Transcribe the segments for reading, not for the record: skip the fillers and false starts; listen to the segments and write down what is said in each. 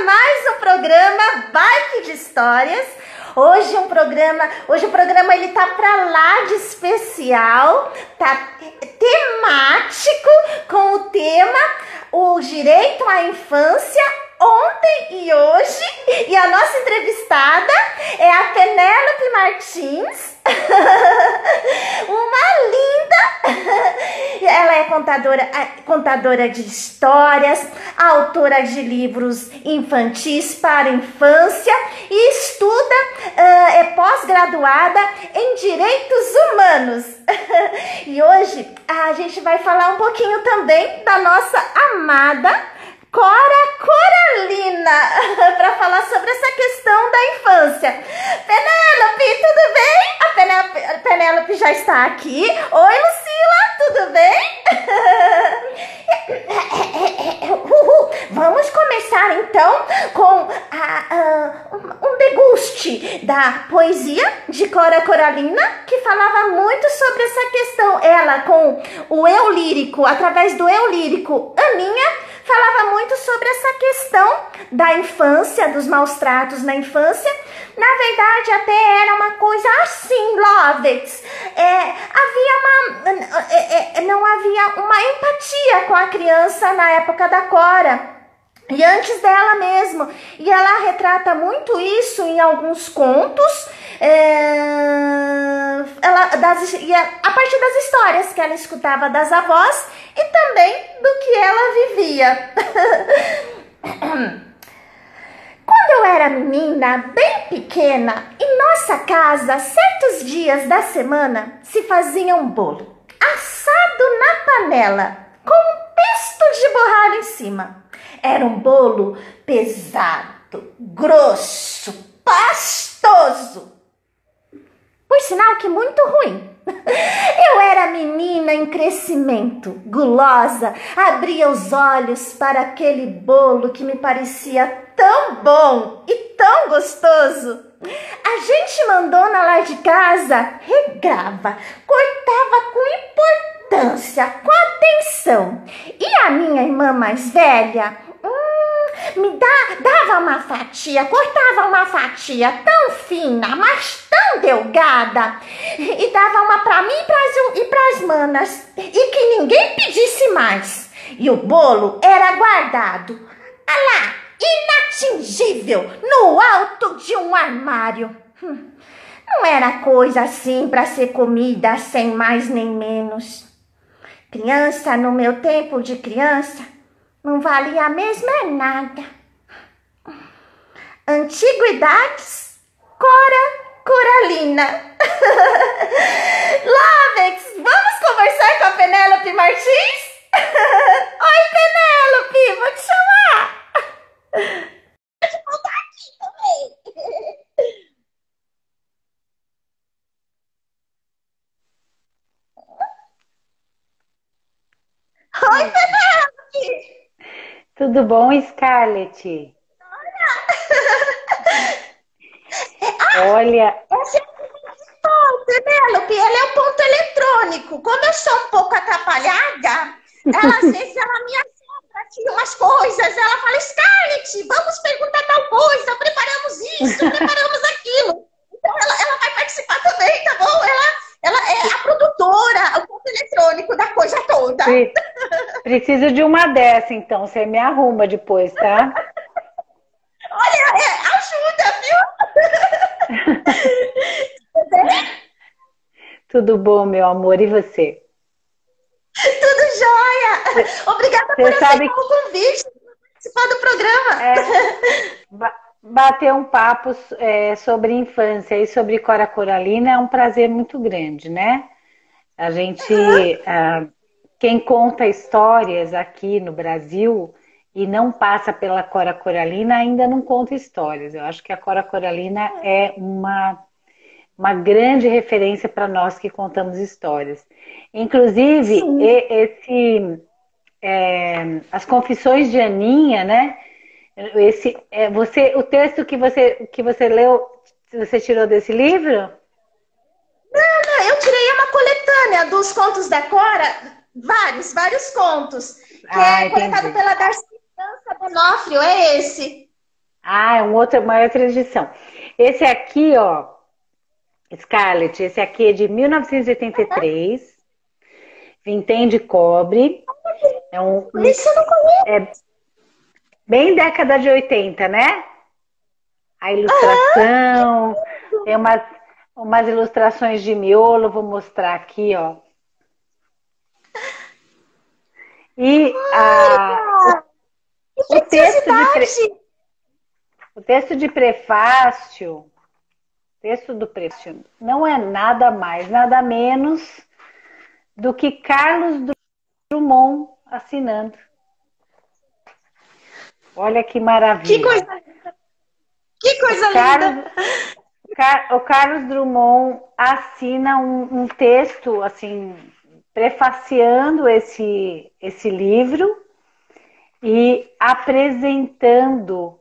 mais um programa Bike de Histórias. Hoje o programa ele tá pra lá de especial, tá temático com o tema o direito à infância ontem e hoje. E a nossa entrevistada é a Penélope Martins, uma linda. Ela é contadora de histórias, autora de livros infantis para infância e estuda, é pós-graduada em Direitos Humanos. E hoje a gente vai falar um pouquinho também da nossa amada Cora Coralina, para falar sobre essa questão da infância. Penélope, tudo bem? A Penélope já está aqui. Oi, Lucila, tudo bem? Vamos começar então com um deguste da poesia de Cora Coralina, que falava muito sobre essa questão. Ela, com o eu lírico, através do eu lírico, Aninha, falava muito sobre essa questão da infância, dos maus tratos na infância. Na verdade, até era uma coisa assim, Lovets. Não havia uma empatia com a criança na época da Cora. E antes dela mesmo. E ela retrata muito isso em alguns contos. A partir das histórias que ela escutava das avós e também do que ela vivia. Quando eu era menina, bem pequena, em nossa casa, certos dias da semana, se fazia um bolo assado na panela, com um pesto de borralho em cima. Era um bolo pesado, grosso, pastoso. Por sinal que muito ruim. Eu era menina em crescimento, gulosa, abria os olhos para aquele bolo que me parecia tão bom e tão gostoso. A gente mandona lá de casa regrava, cortava com importância, com atenção. E a minha irmã mais velha dava uma fatia, cortava uma fatia tão fina, mas tão delgada, e dava uma para mim e pras manas, e que ninguém pedisse mais. E o bolo era guardado, lá, inatingível, no alto de um armário. Não era coisa assim para ser comida sem mais nem menos. Criança, no meu tempo de criança, não valia mesmo é nada. Antiguidades, Cora Coralina. Lovex, vamos conversar com a Penélope Martins? Oi, Penélope, vou te chamar. Pode voltar aqui também. Oi, Penélope. Tudo bom, Scarlett? Olha... Penélope, ele é um ponto eletrônico. Como eu sou um pouco atrapalhada, às vezes ela me assombra aqui umas coisas. Ela fala, Scarlett, vamos perguntar tal coisa, preparamos isso, preparamos aquilo. Então ela vai participar também, tá bom? Ela é a produtora, o ponto eletrônico da coisa toda. Preciso de uma dessa, então. Você me arruma depois, tá? Olha, ajuda, viu? Tudo bom, meu amor, e você? Tudo jóia! Obrigada por aceitar o convite para participar do programa. Bater um papo sobre infância e sobre Cora Coralina é um prazer muito grande, né? A gente, quem conta histórias aqui no Brasil e não passa pela Cora Coralina ainda não conta histórias. Eu acho que a Cora Coralina é uma grande referência para nós que contamos histórias. Inclusive, as Confissões de Aninha, né? O texto que você leu, você tirou desse livro? Não, eu tirei uma coletânea dos contos da Cora, vários contos, que é coletado pela Darcy Donofrio, é esse. Ah, uma outra edição. Esse aqui, ó, Scarlett, esse aqui é de 1983, vintém de cobre. É Esse eu não conheço. é bem década de 80, né? A ilustração, tem umas ilustrações de miolo, vou mostrar aqui, ó. E Olha! Que o texto preciosidade! o texto de prefácio, texto do prefácio, não é nada mais, nada menos do que Carlos Drummond assinando. Olha que Que maravilha. coisa, que coisa Carlos, linda! o Carlos Drummond assina um texto, assim, prefaciando esse livro e apresentando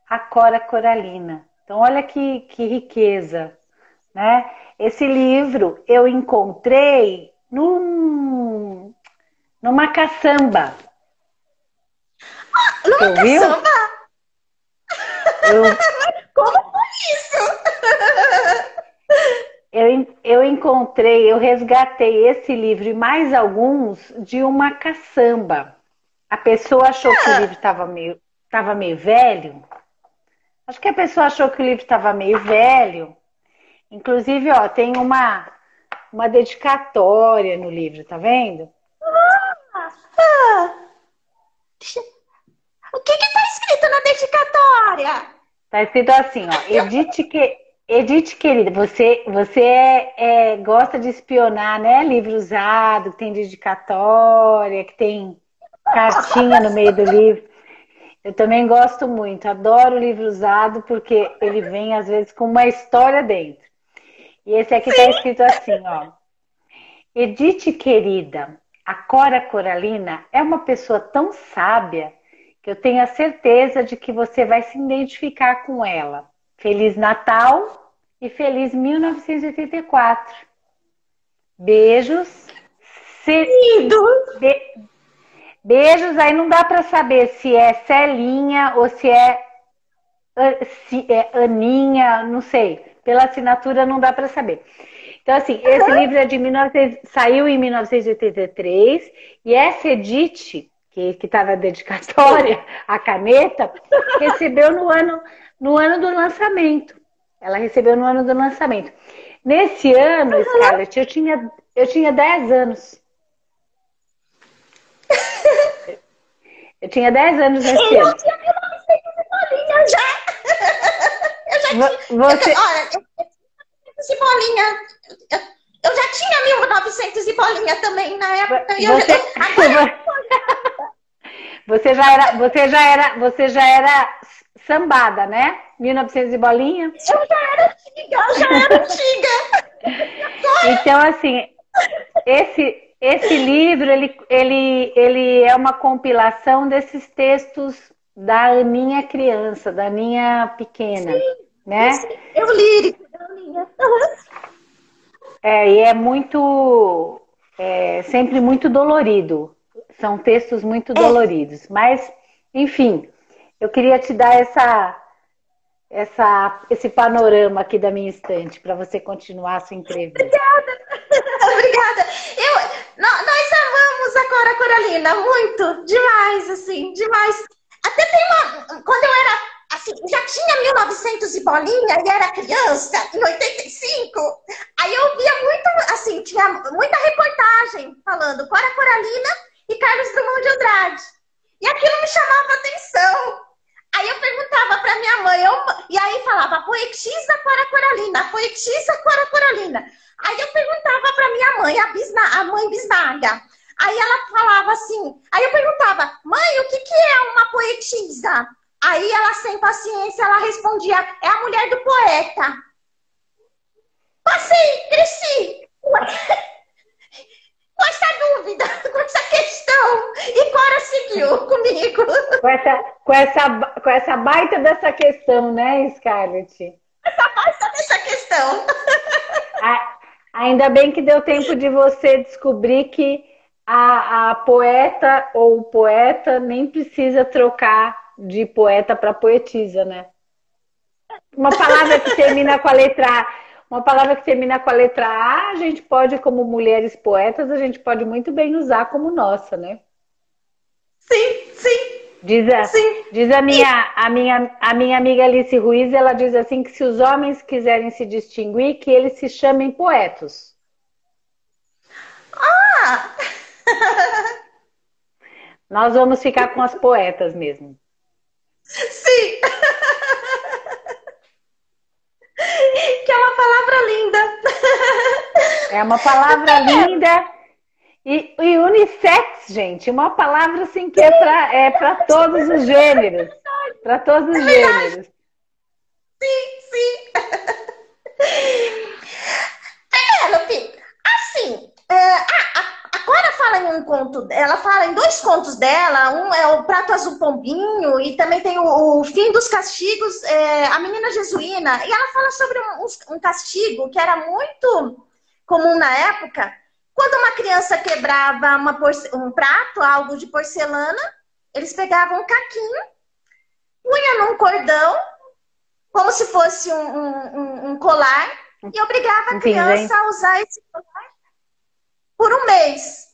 a Cora Coralina. Então, olha que riqueza, né? Esse livro eu encontrei numa caçamba. Você Numa ouviu? caçamba? Eu, Como foi isso? eu encontrei, eu resgatei esse livro e mais alguns de uma caçamba. A pessoa achou que o livro tava meio velho. Acho que a pessoa achou que o livro estava meio velho. Inclusive, ó, tem uma dedicatória no livro, tá vendo? Ah, o que está escrito na dedicatória? Tá escrito assim, ó, Edith querida, você gosta de espionar, né? Livro usado, que tem dedicatória, que tem cartinha no meio do livro. Eu também gosto muito, adoro livro usado porque ele vem às vezes com uma história dentro. E esse aqui tá escrito assim, ó. Edith querida, a Cora Coralina é uma pessoa tão sábia que eu tenho a certeza de que você vai se identificar com ela. Feliz Natal e feliz 1984. Beijos. Lindo! Be- Beijos, aí não dá para saber se é Celinha ou se é Aninha, não sei. Pela assinatura não dá para saber. Então, assim, esse livro é de 1900, saiu em 1983 e essa Edith, que estava dedicatória, a caneta, recebeu no ano do lançamento. Ela recebeu no ano do lançamento. Nesse ano, Scarlett, eu tinha 10 anos. Eu tinha 10 anos nesse ano. Eu tinha 1900 bolinha já! Eu já Você, tinha. Olha, esse bolinha. Eu já tinha 1900 e bolinha também na época. você, Agora. você já era sambada, né? 1900 e bolinha. Eu já era antiga. Então, assim, esse livro, ele é uma compilação desses textos da Aninha criança, da Aninha pequena, né? Eu lírico da minha. E é sempre muito dolorido. São textos muito doloridos. Mas, enfim, eu queria te dar esse panorama aqui da minha estante para você continuar a sua entrevista. Obrigada. Nós amamos a Cora Coralina muito, demais, assim, demais. Até tem quando eu era, assim, já tinha 1900 e bolinha e era criança, em 85, aí eu via muito, assim, tinha muita reportagem falando Cora Coralina e Carlos Drummond de Andrade. E aquilo me chamava atenção. Aí eu perguntava para minha mãe, e aí falava poetisa Cora Coralina, poetisa Cora Coralina. Aí eu perguntava para minha mãe, a mãe bisnaga. Aí ela falava assim, aí eu perguntava, mãe, o que é uma poetisa? Aí ela, sem paciência, ela respondia, é a mulher do poeta. Passei, cresci com essa dúvida, com essa questão. E Cora seguiu comigo. Com essa baita dessa questão, né, Scarlett? Essa baita dessa questão. Ainda bem que deu tempo de você descobrir que a poeta ou o poeta nem precisa trocar de poeta para poetisa, né? uma palavra que termina com a letra A. Uma palavra que termina com a letra A, a gente pode, como mulheres poetas, a gente pode muito bem usar como nossa, né? Sim, sim, sim. Diz a minha amiga Alice Ruiz, ela diz assim que se os homens quiserem se distinguir, que eles se chamem poetos. Ah! Nós vamos ficar com as poetas mesmo. Sim! Que é uma palavra linda. É uma palavra linda e unissex, gente. Uma palavra assim que é para todos os gêneros. Para todos os gêneros. Sim, sim. Lupi, assim, a Cora fala em um conto, ela fala em dois contos dela, um é o Prato Azul Pombinho e também tem o Fim dos Castigos, a Menina Jesuína, e ela fala sobre um castigo que era muito comum na época, quando uma criança quebrava um prato, algo de porcelana, eles pegavam um caquinho, punha num cordão, como se fosse um colar, e obrigava a criança a usar esse colar por um mês.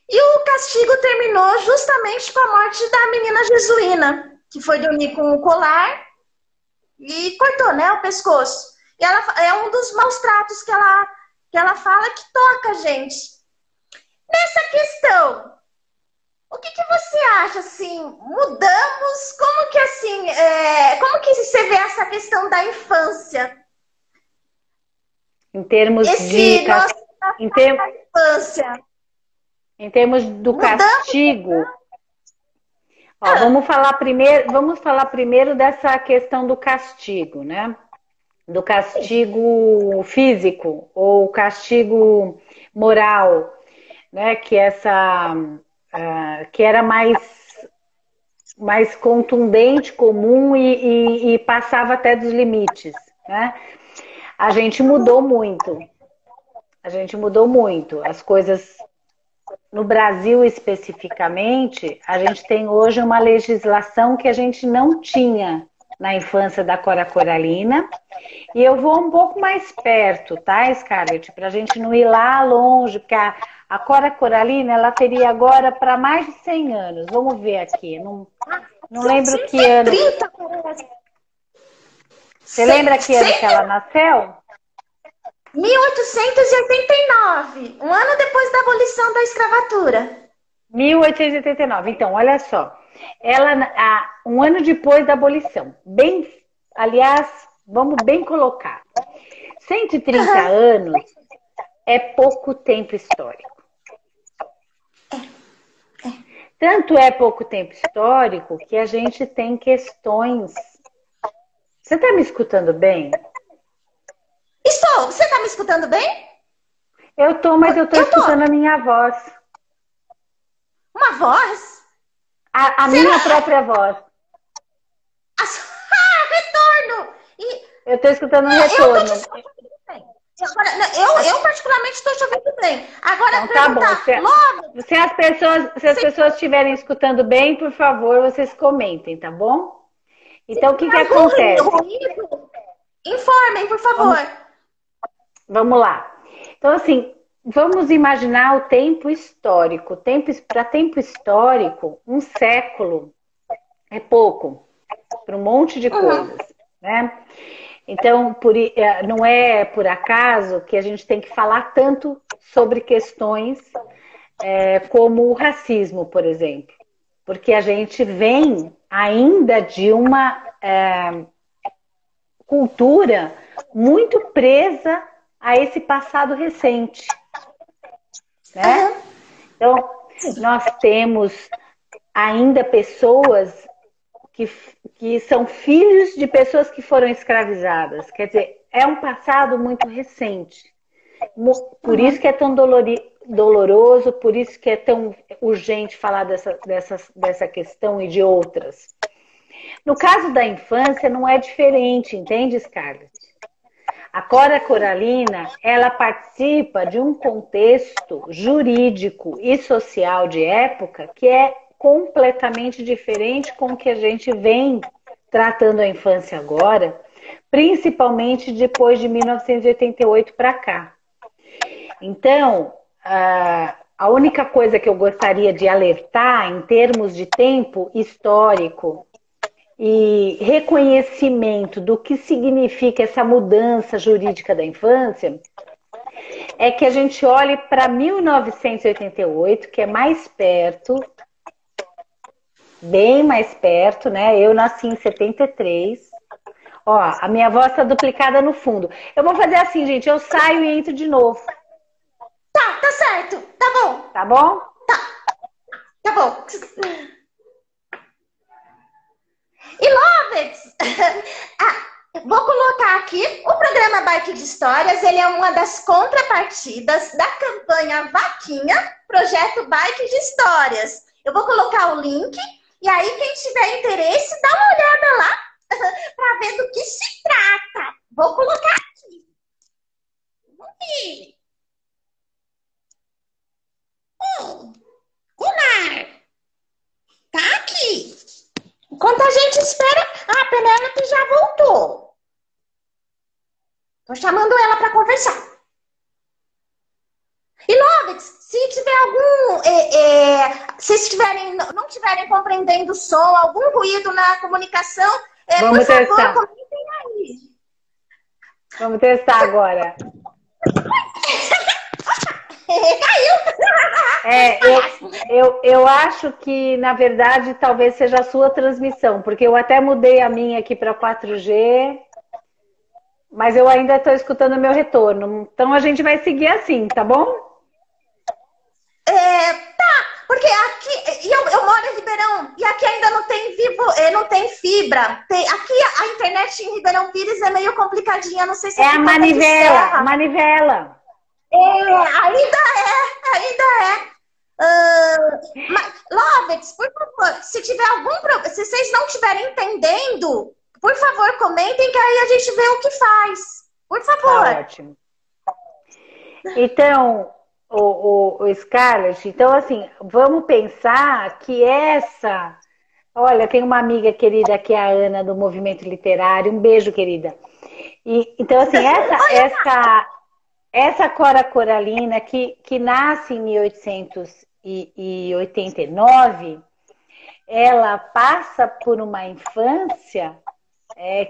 E o castigo terminou justamente com a morte da menina Jesuína, que foi dormir com o colar e cortou, né, o pescoço. E ela é um dos maus tratos que ela fala que toca, gente. Nessa questão, o que você acha, assim, mudamos? Como que, assim, como que você vê essa questão da infância? Em termos de infância. Em termos do castigo, ó, vamos falar primeiro dessa questão do castigo, né? Do castigo físico ou castigo moral, né? Que que era mais contundente, comum e passava até dos limites, né? A gente mudou muito. As coisas no Brasil especificamente, a gente tem hoje uma legislação que a gente não tinha na infância da Cora Coralina. E eu vou um pouco mais perto, tá, Scarlett? Para a gente não ir lá longe, porque a Cora Coralina, ela teria agora para mais de 100 anos. Vamos ver aqui. Não lembro que ano. Você lembra que ano que ela nasceu? 1889, um ano depois da abolição da escravatura. 1889. Então, olha só. Ela, um ano depois da abolição. Aliás, vamos bem colocar. 130 anos é pouco tempo histórico. Tanto é pouco tempo histórico que a gente tem questões. Você está me escutando bem? Estou. Você está me escutando bem? Eu estou, mas eu estou escutando a minha voz. Uma voz? A minha própria voz. Retorno! Eu estou escutando um retorno. Eu particularmente estou te ouvindo bem. Agora, então, tá bom. Se as pessoas estiverem escutando bem, por favor, vocês comentem, tá bom? Então, o que acontece? Informem, por favor. Vamos lá. Então, assim, vamos imaginar o tempo histórico. Para tempo histórico, um século é pouco para um monte de coisas, né? Então, não é por acaso que a gente tem que falar tanto sobre questões como o racismo, por exemplo. Porque a gente vem ainda de uma cultura muito presa a esse passado recente, né? Então, nós temos ainda pessoas que são filhos de pessoas que foram escravizadas. Quer dizer, é um passado muito recente. Por isso que é tão doloroso, por isso que é tão urgente falar dessa questão e de outras. No caso da infância, não é diferente, entende, Scarlett? A Cora Coralina, ela participa de um contexto jurídico e social de época que é completamente diferente com o que a gente vem tratando a infância agora, principalmente depois de 1988 para cá. Então, a única coisa que eu gostaria de alertar em termos de tempo histórico e reconhecimento do que significa essa mudança jurídica da infância é que a gente olhe para 1988, que é mais perto, bem mais perto, né? Eu nasci em 73. Ó, a minha voz está duplicada no fundo. Eu vou fazer assim, gente, eu saio e entro de novo. Tá certo. Tá bom. Tá bom? Tá bom. E Lovets, vou colocar aqui o programa Bike de Histórias. Ele é uma das contrapartidas da campanha Vaquinha, Projeto Bike de Histórias. Eu vou colocar o link e aí quem tiver interesse, dá uma olhada lá para ver do que se trata. Vou colocar aqui. Vamos ver. Gunnar, tá aqui. Enquanto a gente espera, a Penélope já voltou. Tô chamando ela para conversar. E Lovitz, se tiver algum, se não estiverem compreendendo o som, algum ruído na comunicação, Vamos por favor, testar. comentem aí. Vamos testar agora. Caiu! Eu acho que, na verdade, talvez seja a sua transmissão, porque eu até mudei a minha aqui para 4G, mas eu ainda estou escutando o meu retorno. Então a gente vai seguir assim, tá bom? Tá, porque aqui, eu moro em Ribeirão, e aqui ainda não tem não tem fibra. Aqui a internet em Ribeirão Pires é meio complicadinha, não sei se É a manivela, manivela. Ainda é. Mas, Lovitz, por favor, se tiver algum problema, se vocês não estiverem entendendo, por favor, comentem que aí a gente vê o que faz. Por favor. Tá ótimo. Então, o Scarlett, então assim, vamos pensar que olha, tem uma amiga querida que é a Ana do Movimento Literário, um beijo, querida. Então, assim, essa Cora Coralina que nasce em 1889, ela passa por uma infância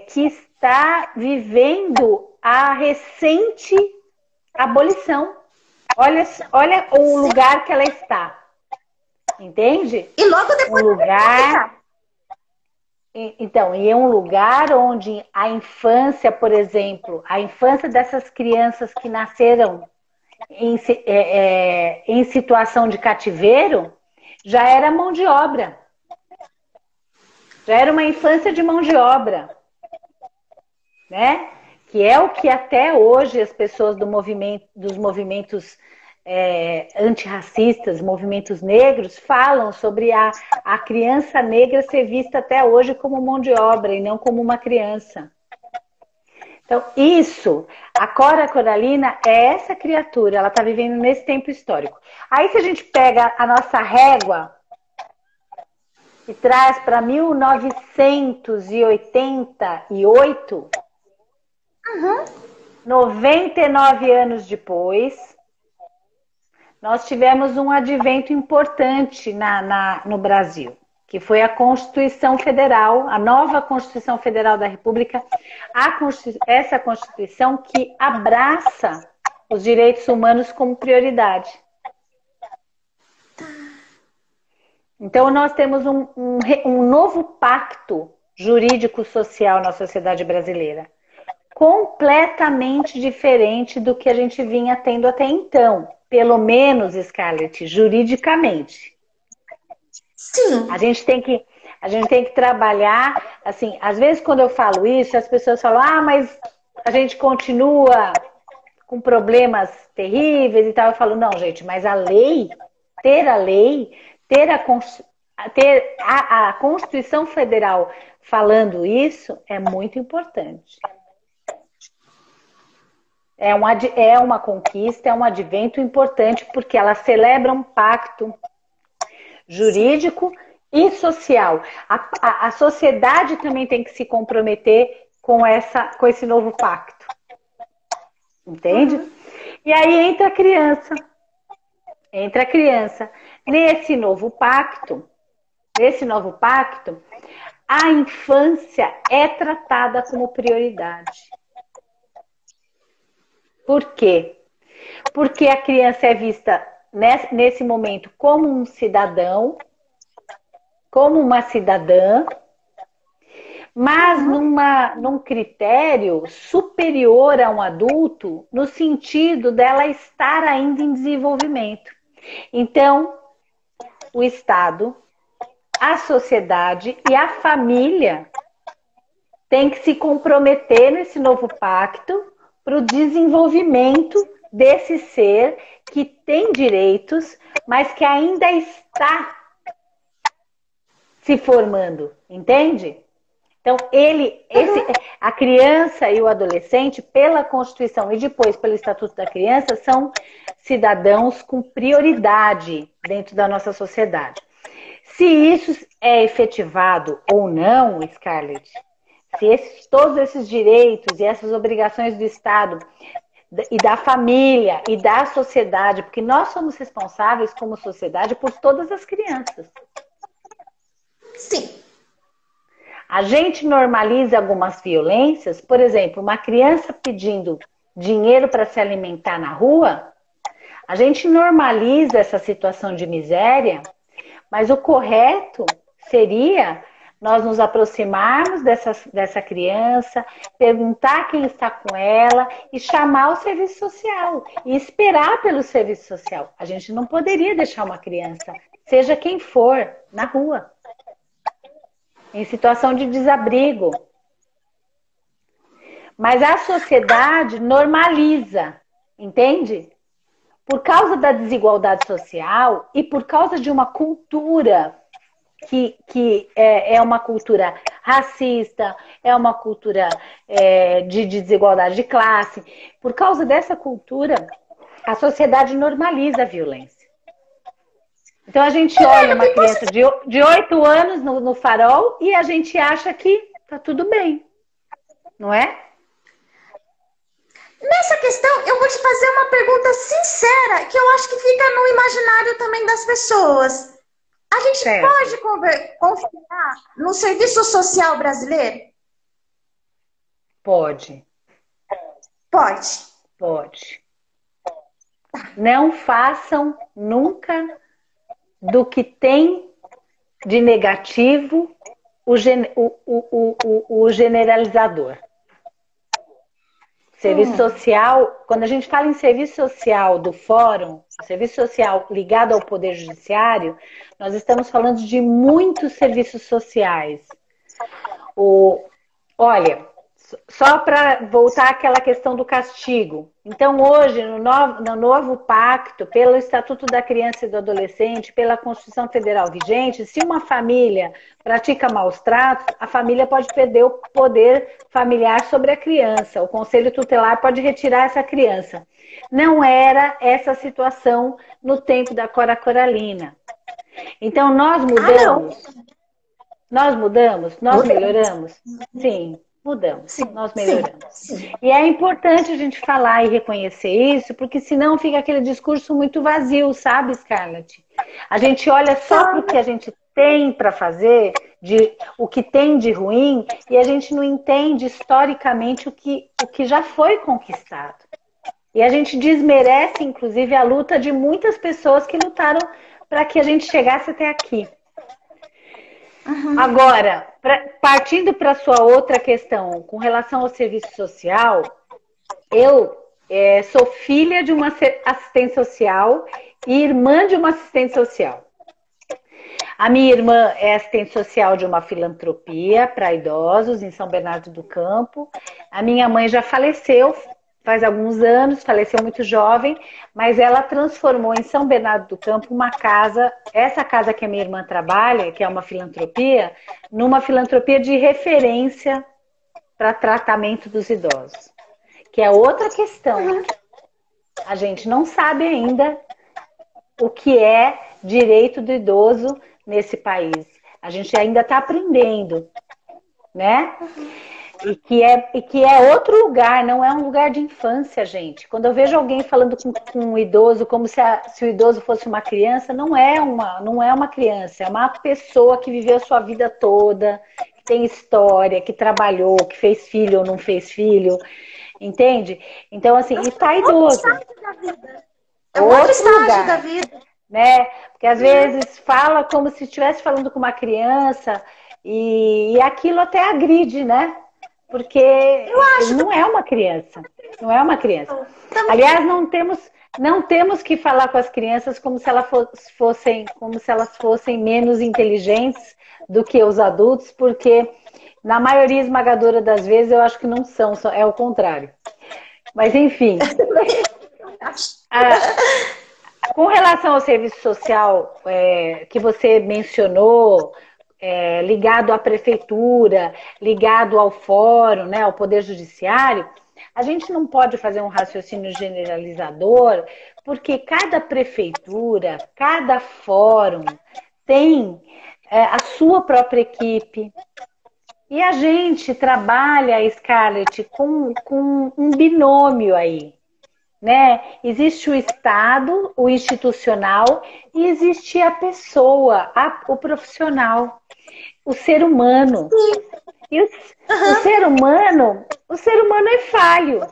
que está vivendo a recente abolição. Olha o lugar que ela está. Entende? E logo depois Então, e é um lugar onde a infância, por exemplo, a infância dessas crianças que nasceram em situação de cativeiro, já era mão de obra. Já era uma infância de mão de obra. Né? Que é o que até hoje as pessoas dos movimentos antirracistas, movimentos negros, falam sobre a criança negra ser vista até hoje como mão de obra e não como uma criança. Então, a Cora Coralina é essa criatura, ela está vivendo nesse tempo histórico. Aí, se a gente pega a nossa régua e traz para 1988, 99 anos depois, nós tivemos um advento importante no Brasil, que foi a Constituição Federal, a nova Constituição Federal da República, essa Constituição que abraça os direitos humanos como prioridade. Então, nós temos um novo pacto jurídico-social na sociedade brasileira, completamente diferente do que a gente vinha tendo até então. Pelo menos, Scarlett, juridicamente. Sim. A gente tem que trabalhar, assim, às vezes quando eu falo isso, as pessoas falam, mas a gente continua com problemas terríveis e tal. Eu falo, não, gente, mas ter a Constituição Federal falando isso é muito importante. É uma conquista, é um advento importante, porque ela celebra um pacto jurídico e social. A sociedade também tem que se comprometer com esse novo pacto. Entende? E aí entra a criança. Entra a criança. Nesse novo pacto, a infância é tratada como prioridade. Por quê? Porque a criança é vista nesse momento como um cidadão, como uma cidadã, mas num critério superior a um adulto, no sentido dela estar ainda em desenvolvimento. Então, o Estado, a sociedade e a família têm que se comprometer nesse novo pacto para o desenvolvimento desse ser que tem direitos, mas que ainda está se formando, entende? Então, a criança e o adolescente, pela Constituição e depois pelo Estatuto da Criança, são cidadãos com prioridade dentro da nossa sociedade. Se isso é efetivado ou não, Scarlett, se todos esses direitos e essas obrigações do Estado e da família e da sociedade, porque nós somos responsáveis como sociedade por todas as crianças. Sim. A gente normaliza algumas violências, por exemplo, uma criança pedindo dinheiro para se alimentar na rua, a gente normaliza essa situação de miséria, mas o correto seria nós nos aproximarmos dessa criança, perguntar quem está com ela e chamar o serviço social e esperar pelo serviço social. A gente não poderia deixar uma criança, seja quem for, na rua, em situação de desabrigo. Mas a sociedade normaliza, entende? Por causa da desigualdade social e por causa de uma cultura que é uma cultura racista, é uma cultura de desigualdade de classe. Por causa dessa cultura, a sociedade normaliza a violência. Então a gente olha uma criança de 8 anos no farol e a gente acha que tá tudo bem, não é? Nessa questão, eu vou te fazer uma pergunta sincera, que eu acho que fica no imaginário também das pessoas. A gente pode confiar no serviço social brasileiro? Pode. Pode. Pode. Não façam nunca do que tem de negativo o generalizador. Serviço social, quando a gente fala em serviço social do fórum, serviço social ligado ao Poder Judiciário, nós estamos falando de muitos serviços sociais. Olha, só para voltar àquela questão do castigo. Então, hoje, no novo pacto, pelo Estatuto da Criança e do Adolescente, pela Constituição Federal vigente, se uma família pratica maus tratos, a família pode perder o poder familiar sobre a criança. O Conselho Tutelar pode retirar essa criança. Não era essa situação no tempo da Cora Coralina. Então, nós mudamos. Nós melhoramos? Sim. Mudamos, sim, nós melhoramos. Sim. E é importante a gente falar e reconhecer isso, porque senão fica aquele discurso muito vazio, sabe, Scarlett? A gente olha só para o que a gente tem para fazer, o que tem de ruim, e a gente não entende historicamente o que já foi conquistado. E a gente desmerece, inclusive, a luta de muitas pessoas que lutaram para que a gente chegasse até aqui. Agora, partindo para a sua outra questão, com relação ao serviço social, eu sou filha de uma assistente social e irmã de uma assistente social. A minha irmã é assistente social de uma filantropia para idosos em São Bernardo do Campo. A minha mãe já faleceu faz alguns anos, faleceu muito jovem, mas ela transformou em São Bernardo do Campo uma casa, essa casa que a minha irmã trabalha, que é uma filantropia, numa filantropia de referência para tratamento dos idosos. Que é outra questão. A gente não sabe ainda o que é direito do idoso nesse país. A gente ainda está aprendendo, né? E que é outro lugar, não é um lugar de infância, gente. Quando eu vejo alguém falando com um idoso como se o idoso fosse uma criança, não é uma criança, é uma pessoa que viveu a sua vida toda, que tem história, que trabalhou, que fez filho ou não fez filho, entende? Então, assim, e tá idoso. É um outro estágio lugar, da vida. né? Porque às vezes fala como se estivesse falando com uma criança e aquilo até agride, né? Porque não é uma criança. Não é uma criança. Aliás, não temos que falar com as crianças como se elas fossem menos inteligentes do que os adultos, porque na maioria esmagadora das vezes eu acho que não são, é o contrário. Mas enfim. Com relação ao serviço social que você mencionou, ligado à prefeitura, ligado ao fórum, né, ao Poder Judiciário, a gente não pode fazer um raciocínio generalizador, porque cada prefeitura, cada fórum tem a sua própria equipe. E a gente trabalha, Scarlett, com um binômio aí. Né? Existe o Estado, o institucional, e existe a pessoa, o profissional, o ser humano. E o ser humano é falho,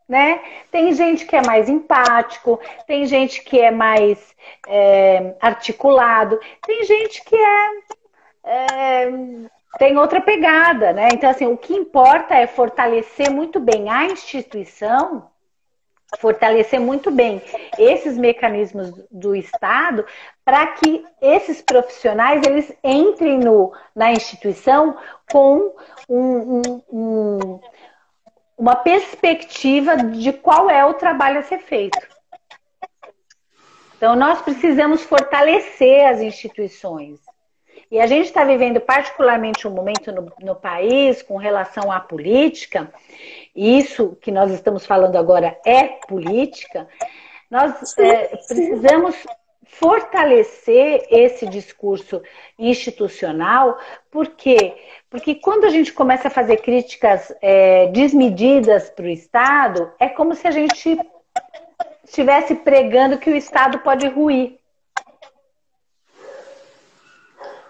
né? Tem gente que é mais empático, tem gente que é mais articulado, tem gente que tem outra pegada, né? Então, assim, o que importa é fortalecer muito bem a instituição, fortalecer muito bem esses mecanismos do Estado para que esses profissionais eles entrem na instituição com uma perspectiva de qual é o trabalho a ser feito. Então, nós precisamos fortalecer as instituições. E a gente está vivendo particularmente um momento no país com relação à política, e isso que nós estamos falando agora é política, nós precisamos fortalecer esse discurso institucional, por quê? Porque quando a gente começa a fazer críticas desmedidas para o Estado, é como se a gente estivesse pregando que o Estado pode ruir.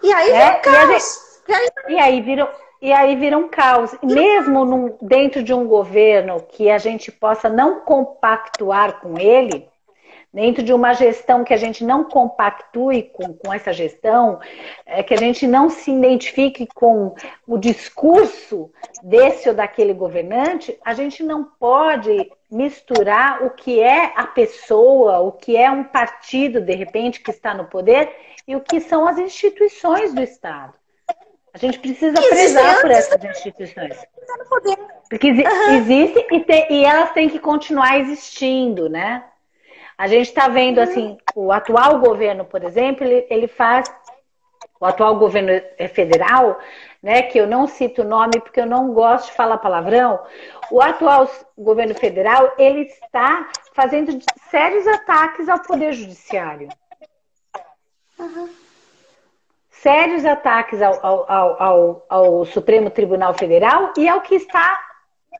E aí vira um caos. E aí vira um caos. Mesmo dentro de um governo que a gente possa não compactuar com ele, dentro de uma gestão que a gente não compactue com essa gestão, que a gente não se identifique com o discurso desse ou daquele governante, a gente não pode misturar o que é a pessoa, o que é um partido, de repente, que está no poder, e o que são as instituições do Estado. A gente precisa prezar por essas instituições. Porque existem e elas têm que continuar existindo, né? A gente está vendo, assim, o atual governo, por exemplo, ele faz... O atual governo federal, né, que eu não cito o nome porque eu não gosto de falar palavrão, o atual governo federal, ele está fazendo sérios ataques ao Poder Judiciário. Sérios ataques ao Supremo Tribunal Federal e ao que está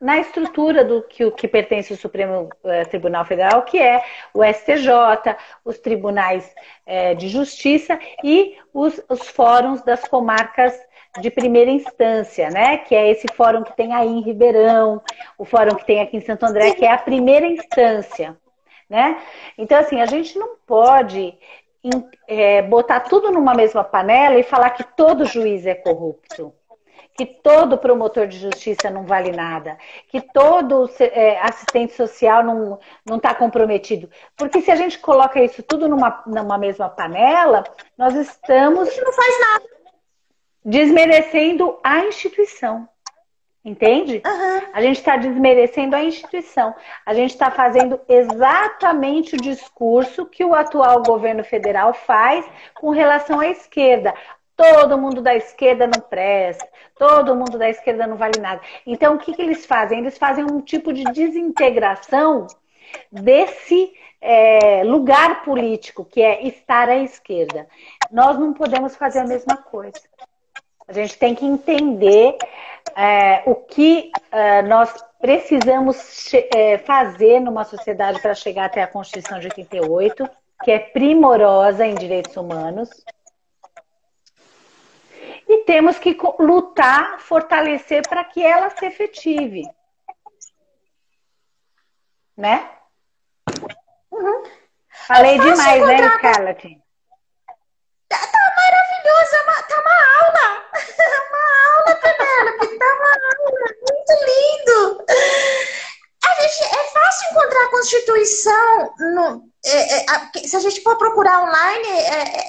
na estrutura do que pertence ao Supremo Tribunal Federal, que é o STJ, os tribunais de justiça e os fóruns das comarcas de primeira instância, né? Que é esse fórum que tem aí em Ribeirão, o fórum que tem aqui em Santo André, que é a primeira instância, né? Então, assim, a gente não pode botar tudo numa mesma panela e falar que todo juiz é corrupto, que todo promotor de justiça não vale nada, que todo assistente social não está comprometido. Porque se a gente coloca isso tudo numa mesma panela, nós estamos não faz nada. Desmerecendo a instituição. Entende? A gente está desmerecendo a instituição. A gente está fazendo exatamente o discurso que o atual governo federal faz com relação à esquerda. Todo mundo da esquerda não presta, todo mundo da esquerda não vale nada. Então, o que eles fazem? Eles fazem um tipo de desintegração desse lugar político, que é estar à esquerda. Nós não podemos fazer a mesma coisa. A gente tem que entender o que nós precisamos fazer numa sociedade para chegar até a Constituição de 88, que é primorosa em direitos humanos. E temos que lutar, fortalecer para que ela se efetive. Né? Uhum. Falei demais, né, Scarlett? Tá maravilhosa, tá uma aula. Uma aula, Penélope, tá uma aula. Muito lindo. É fácil encontrar a Constituição se a gente for procurar online,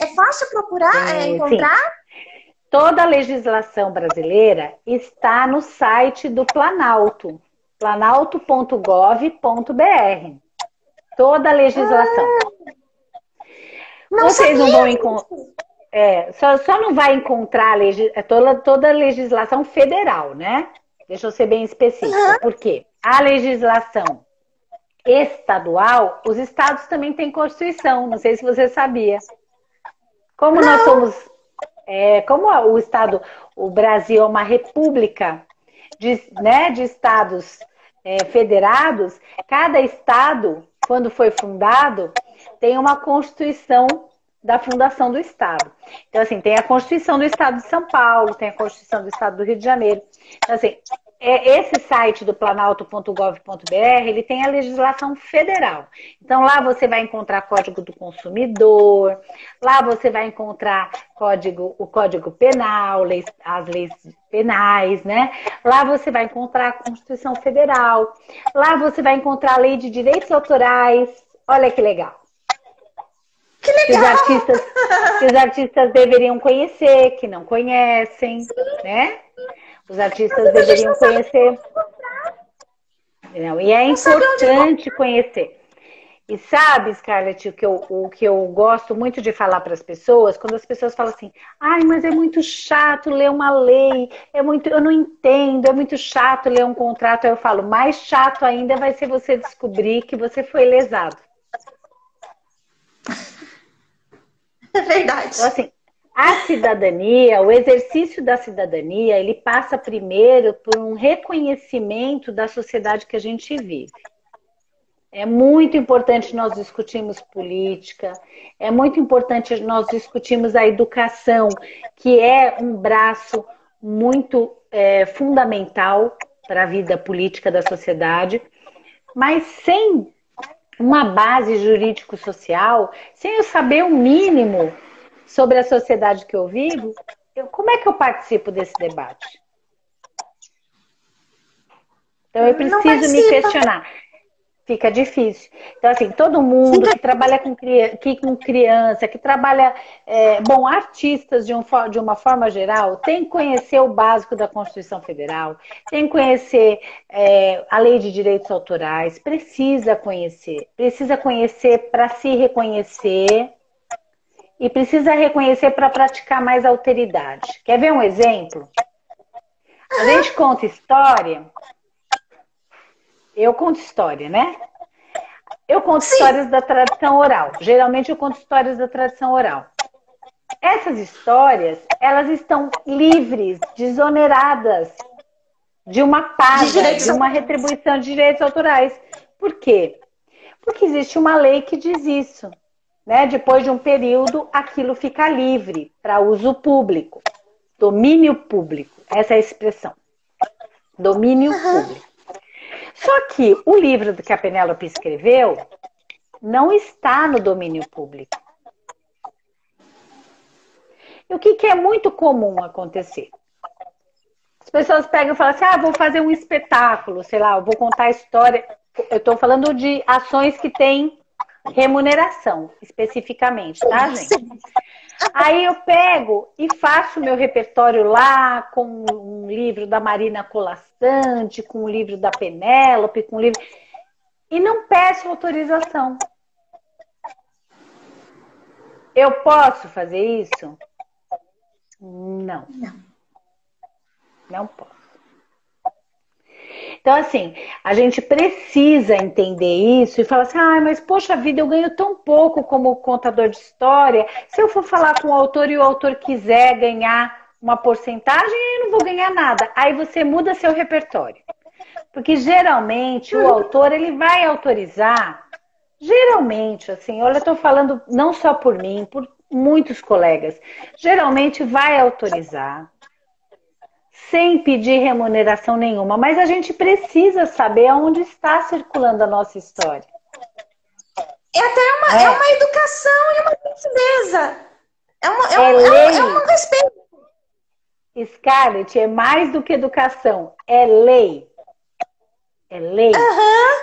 é fácil procurar, encontrar? Sim. Toda a legislação brasileira está no site do Planalto, planalto.gov.br. Toda a legislação. Vocês não vão encontrar. Só não vai encontrar toda a legislação federal, né? Deixa eu ser bem específica. Por quê? A legislação estadual, os estados também têm Constituição. Não sei se você sabia. Como nós somos. Como o Brasil é uma república de estados federados, cada estado, quando foi fundado, tem uma Constituição da fundação do estado. Então, assim, tem a Constituição do estado de São Paulo, tem a Constituição do estado do Rio de Janeiro. Então, assim, esse site do planalto.gov.br, ele tem a legislação federal. Então, lá você vai encontrar Código do Consumidor, lá você vai encontrar o Código Penal, as leis penais, né? Lá você vai encontrar a Constituição Federal, lá você vai encontrar a Lei de Direitos Autorais. Olha que legal. Que legal! Que os artistas deveriam conhecer, que não conhecem, né? Os artistas deveriam conhecer. Não, e é importante conhecer. E sabe, Scarlett, o que eu gosto muito de falar para as pessoas, quando as pessoas falam assim, ai, mas é muito chato ler uma lei, eu não entendo, é muito chato ler um contrato. Aí eu falo, mais chato ainda vai ser você descobrir que você foi lesado. É verdade. Então, assim, a cidadania, o exercício da cidadania, ele passa primeiro por um reconhecimento da sociedade que a gente vive. É muito importante nós discutirmos política, é muito importante nós discutirmos a educação, que é um braço muito fundamental para a vida política da sociedade, mas sem uma base jurídico-social, sem eu saber o mínimo sobre a sociedade que eu vivo, como é que eu participo desse debate? Então eu preciso me questionar. Fica difícil. Então, assim, todo mundo que trabalha com criança, que trabalha, artistas de uma forma geral, tem que conhecer o básico da Constituição Federal, tem que conhecer a Lei de Direitos Autorais, precisa conhecer para se reconhecer e precisa reconhecer para praticar mais alteridade. Quer ver um exemplo? A gente conta história. Eu conto história, né? Eu conto histórias da tradição oral. Geralmente eu conto histórias da tradição oral. Essas histórias, elas estão livres, desoneradas de uma paga, de uma retribuição de direitos autorais. Por quê? Porque existe uma lei que diz isso. Né? Depois de um período, aquilo fica livre para uso público. Domínio público. Essa é a expressão. Domínio público. Só que o livro que a Penélope escreveu não está no domínio público. E o que é muito comum acontecer? As pessoas pegam e falam assim, vou fazer um espetáculo, sei lá, eu vou contar a história. Eu estou falando de ações que têm remuneração, especificamente, tá, gente? Aí eu pego e faço meu repertório lá com um livro da Marina Colasanti, com um livro da Penélope, com um livro... E não peço autorização. Eu posso fazer isso? Não. Não posso. Então, assim, a gente precisa entender isso e falar assim, mas poxa vida, eu ganho tão pouco como contador de história. Se eu for falar com o autor e o autor quiser ganhar uma porcentagem e eu não vou ganhar nada. Aí você muda seu repertório. Porque geralmente o autor ele vai autorizar, geralmente, assim, olha, eu estou falando não só por mim, por muitos colegas, geralmente vai autorizar sem pedir remuneração nenhuma, mas a gente precisa saber aonde está circulando a nossa história. É uma educação e uma gentileza. É um respeito. Scarlett, é mais do que educação, é lei. É lei.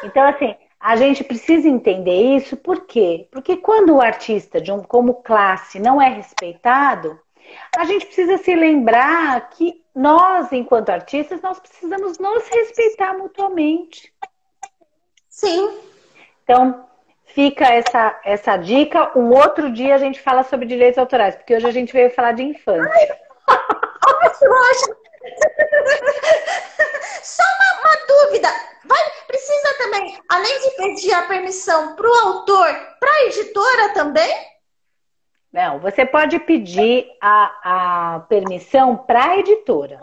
Então, assim, a gente precisa entender isso, por quê? Porque quando o artista, como classe, não é respeitado, a gente precisa se lembrar que nós, enquanto artistas, nós precisamos nos respeitar mutuamente. Sim. Então, fica essa dica. Um outro dia a gente fala sobre direitos autorais, porque hoje a gente veio falar de infância. Ótimo. Só uma dúvida. Precisa também, além de pedir a permissão para o autor, para a editora também? Não, você pode pedir a permissão para a editora,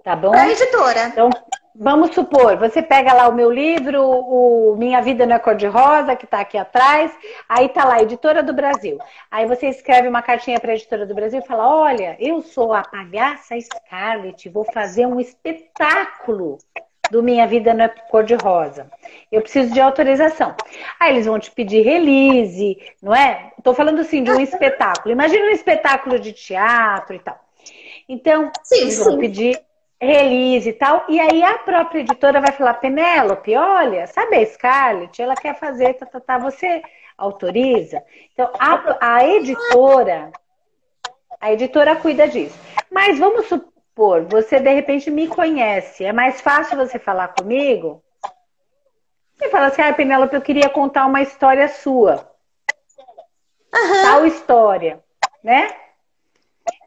tá bom? Para a editora. Então, vamos supor, você pega lá o meu livro, o Minha Vida Não é Cor-de-Rosa, que está aqui atrás, aí tá lá, Editora do Brasil. Aí você escreve uma cartinha para a Editora do Brasil e fala, olha, eu sou a palhaça Scarlett, vou fazer um espetáculo do Minha Vida Não é Cor-de-Rosa. Eu preciso de autorização. Aí eles vão te pedir release, não é? Estou falando assim de um espetáculo. Imagina um espetáculo de teatro e tal. Então, eles vão pedir release e tal. E aí a própria editora vai falar, Penélope, olha, sabe a Scarlett? Ela quer fazer, você autoriza? Então, a editora cuida disso. Mas vamos supor, você de repente me conhece, é mais fácil você falar comigo? Você fala assim, Penélope, eu queria contar uma história sua. Tal história, né?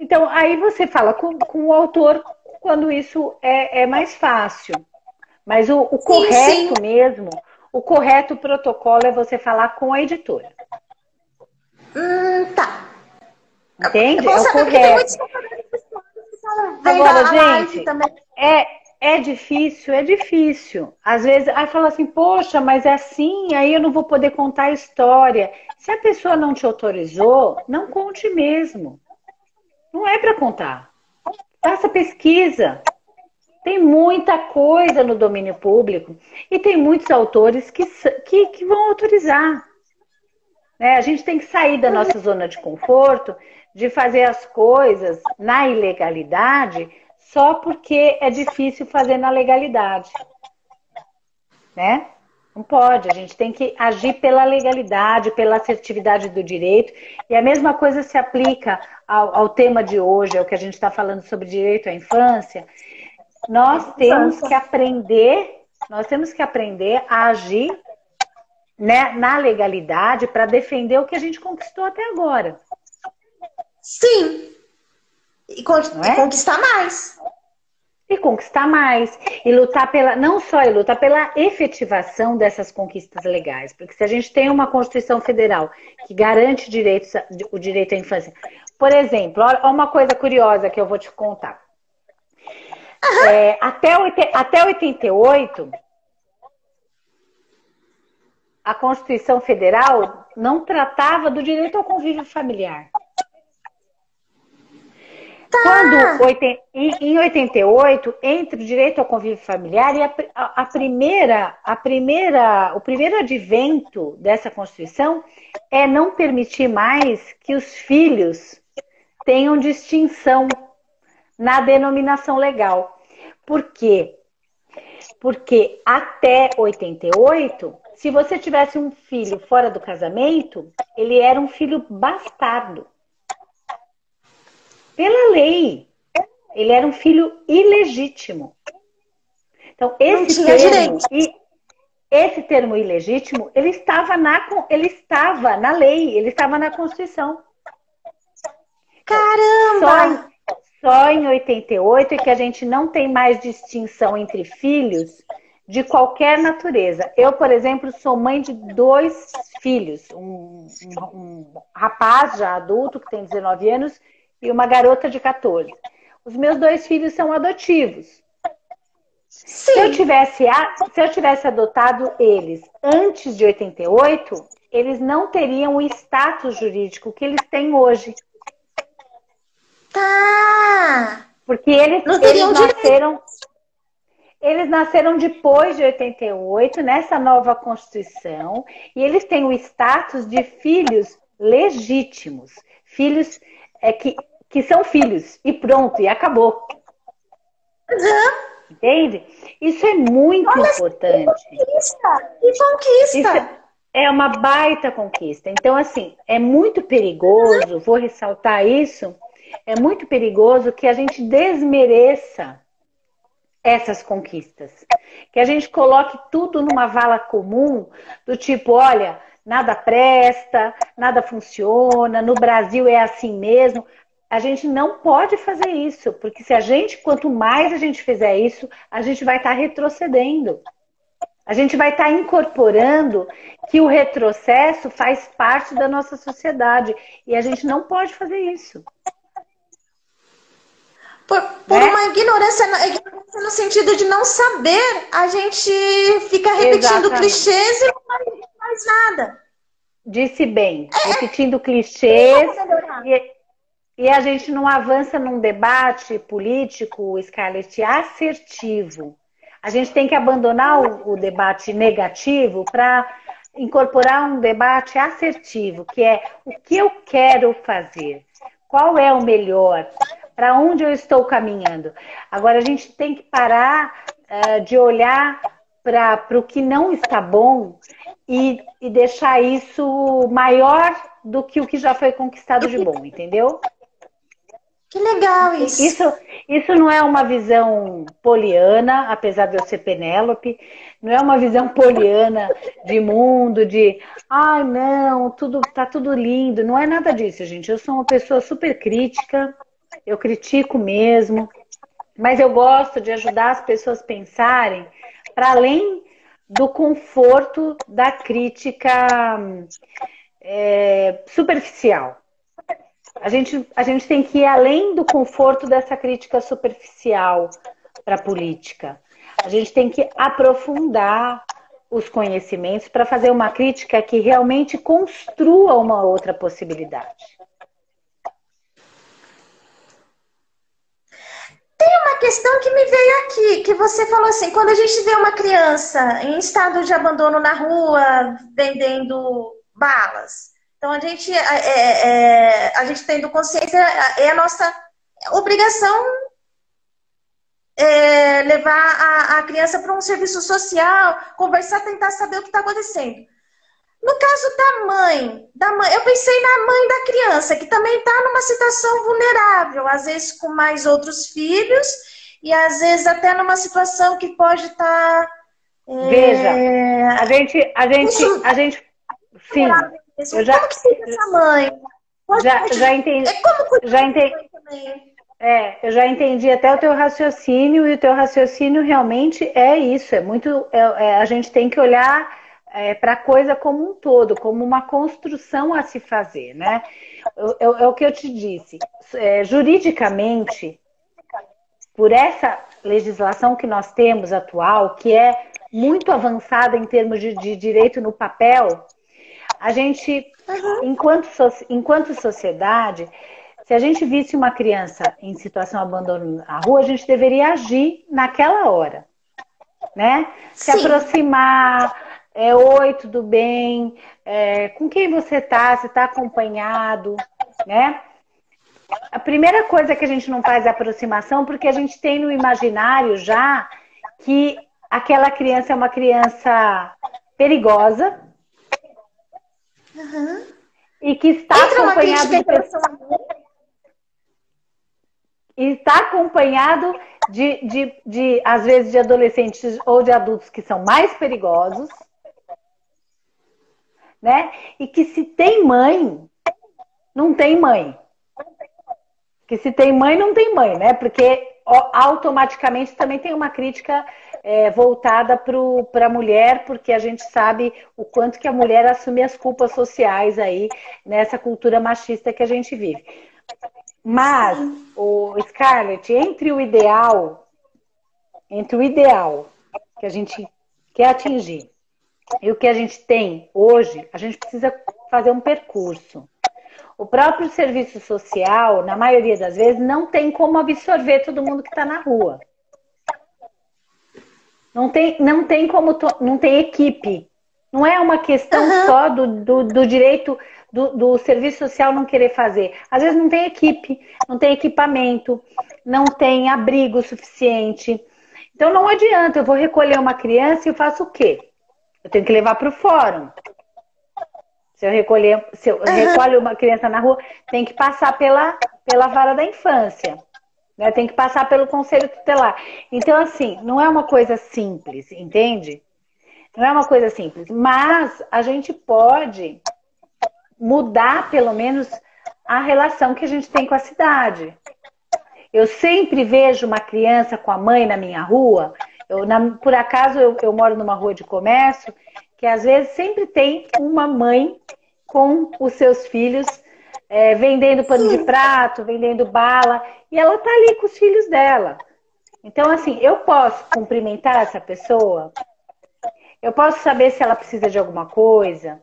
Então, aí você fala com o autor quando isso é mais fácil. Mas o correto mesmo, o correto protocolo é você falar com a editora. Tá. Entende? É o correto. Agora, gente, é difícil. Às vezes, aí fala assim, poxa, mas é assim, aí eu não vou poder contar a história. Se a pessoa não te autorizou, não conte mesmo. Não é para contar. Faça pesquisa. Tem muita coisa no domínio público e tem muitos autores que vão autorizar. A gente tem que sair da nossa zona de conforto, de fazer as coisas na ilegalidade, só porque é difícil fazer na legalidade. Né? Não pode, a gente tem que agir pela legalidade, pela assertividade do direito. E a mesma coisa se aplica ao tema de hoje, ao que a gente está falando sobre direito à infância. Nós temos que aprender a agir, né, na legalidade para defender o que a gente conquistou até agora. Sim. E conquistar mais. E conquistar mais. E lutar lutar pela efetivação dessas conquistas legais. Porque se a gente tem uma Constituição Federal que garante o direito à infância. Por exemplo, olha uma coisa curiosa que eu vou te contar. Até 88, a Constituição Federal não tratava do direito ao convívio familiar. Em 88, entre o direito ao convívio familiar e o primeiro advento dessa Constituição é não permitir mais que os filhos tenham distinção na denominação legal. Por quê? Porque até 88, se você tivesse um filho fora do casamento, ele era um filho bastardo. Pela lei, ele era um filho ilegítimo. Então, esse termo ilegítimo, ele estava na lei, ele estava na Constituição. Caramba! Só em 88 é que a gente não tem mais distinção entre filhos de qualquer natureza. Eu, por exemplo, sou mãe de 2 filhos. Um rapaz já adulto, que tem 19 anos, e uma garota de 14. Os meus 2 filhos são adotivos. Se eu Sim. tivesse adotado eles antes de 88, eles não teriam o status jurídico que eles têm hoje. Tá. Porque Não teriam direito. eles nasceram depois de 88, nessa nova Constituição, e eles têm o status de filhos legítimos. Filhos que são filhos, e pronto, e acabou. Uhum. Entende? Isso é muito Olha, importante. que conquista! Que Isso conquista! é uma baita conquista. Então, assim, é muito perigoso, vou ressaltar isso, é muito perigoso que a gente desmereça essas conquistas. Que a gente coloque tudo numa vala comum, do tipo, olha, nada presta, nada funciona, no Brasil é assim mesmo. A gente não pode fazer isso, porque quanto mais a gente fizer isso, a gente vai estar retrocedendo. A gente vai estar incorporando que o retrocesso faz parte da nossa sociedade. E a gente não pode fazer isso. Por Né? uma ignorância no sentido de não saber, a gente fica repetindo Exatamente. clichês e não faz nada. Disse bem, repetindo clichês Como melhorar? e a gente não avança num debate político, Scarlett, assertivo. A gente tem que abandonar o debate negativo para incorporar um debate assertivo, que é o que eu quero fazer, qual é o melhor, para onde eu estou caminhando. Agora, a gente tem que parar de olhar para o que não está bom e deixar isso maior do que o que já foi conquistado de bom, entendeu? Que legal isso. Isso não é uma visão poliana, apesar de eu ser Penélope, não é uma visão poliana de mundo, de ai não, tá tudo lindo. Não é nada disso, gente. Eu sou uma pessoa super crítica, eu critico mesmo, mas eu gosto de ajudar as pessoas a pensarem para além do conforto da crítica superficial. A gente tem que ir além do conforto dessa crítica superficial para a política. A gente tem que aprofundar os conhecimentos para fazer uma crítica que realmente construa uma outra possibilidade. Tem uma questão que me veio aqui, que você falou assim, quando a gente vê uma criança em estado de abandono na rua, vendendo balas. Então, a gente tendo consciência, é a nossa obrigação levar a criança para um serviço social, conversar, tentar saber o que está acontecendo. No caso da mãe, eu pensei na mãe da criança, que também está numa situação vulnerável, às vezes com mais outros filhos, e às vezes até numa situação que pode estar... Veja, a gente, sim, Como que fica essa mãe? Já entendi. Como cuidar Já entendi. também? Eu já entendi até o teu raciocínio, e o teu raciocínio realmente é isso. A gente tem que olhar para a coisa como um todo, como uma construção a se fazer, né? É o que eu te disse. Juridicamente, por essa legislação que nós temos atual, que é muito avançada em termos de direito no papel, a gente, enquanto sociedade, se a gente visse uma criança em situação de abandono na rua, a gente deveria agir naquela hora, né? Se aproximar, oi, tudo bem? Com quem você tá? Você está acompanhado, né? A primeira coisa que a gente não faz é aproximação, porque a gente tem no imaginário já que aquela criança é uma criança perigosa, e que está acompanhado às vezes, de adolescentes ou de adultos que são mais perigosos, né? E que se tem mãe, não tem mãe. Que se tem mãe, não tem mãe, né? Porque automaticamente também tem uma crítica voltada para a mulher, porque a gente sabe o quanto que a mulher assume as culpas sociais aí nessa cultura machista que a gente vive. Mas, o Scarlett, entre o ideal que a gente quer atingir e o que a gente tem hoje, a gente precisa fazer um percurso. O próprio serviço social, na maioria das vezes, não tem como absorver todo mundo que está na rua. Não tem como, não tem equipe. Não é uma questão só do direito do serviço social não querer fazer. Às vezes não tem equipe, não tem equipamento, não tem abrigo suficiente. Então não adianta, eu vou recolher uma criança e eu faço o quê? Eu tenho que levar para o fórum. Se eu recolho uma criança na rua, tem que passar pela vara da infância. Né? Tem que passar pelo conselho tutelar. Então, assim, não é uma coisa simples, entende? Não é uma coisa simples. Mas a gente pode mudar, pelo menos, a relação que a gente tem com a cidade. Eu sempre vejo uma criança com a mãe na minha rua. Por acaso, eu moro numa rua de comércio, que às vezes sempre tem uma mãe com os seus filhos vendendo pano de prato, vendendo bala, e ela tá ali com os filhos dela. Então, assim, eu posso cumprimentar essa pessoa, eu posso saber se ela precisa de alguma coisa,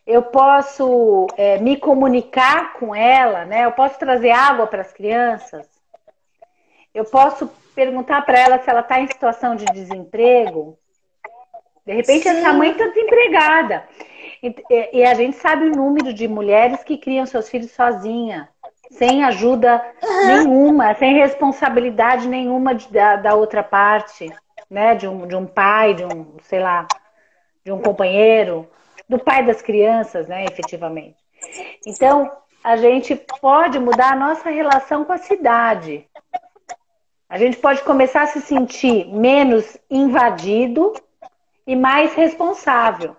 eu posso me comunicar com ela, né? Eu posso trazer água para as crianças, eu posso perguntar para ela se ela está em situação de desemprego. De repente, essa mãe está desempregada. E a gente sabe o número de mulheres que criam seus filhos sozinha, sem ajuda nenhuma, sem responsabilidade nenhuma da outra parte, né? De um pai, sei lá, de um companheiro, do pai das crianças, né? Efetivamente. Então, a gente pode mudar a nossa relação com a cidade. A gente pode começar a se sentir menos invadido e mais responsável.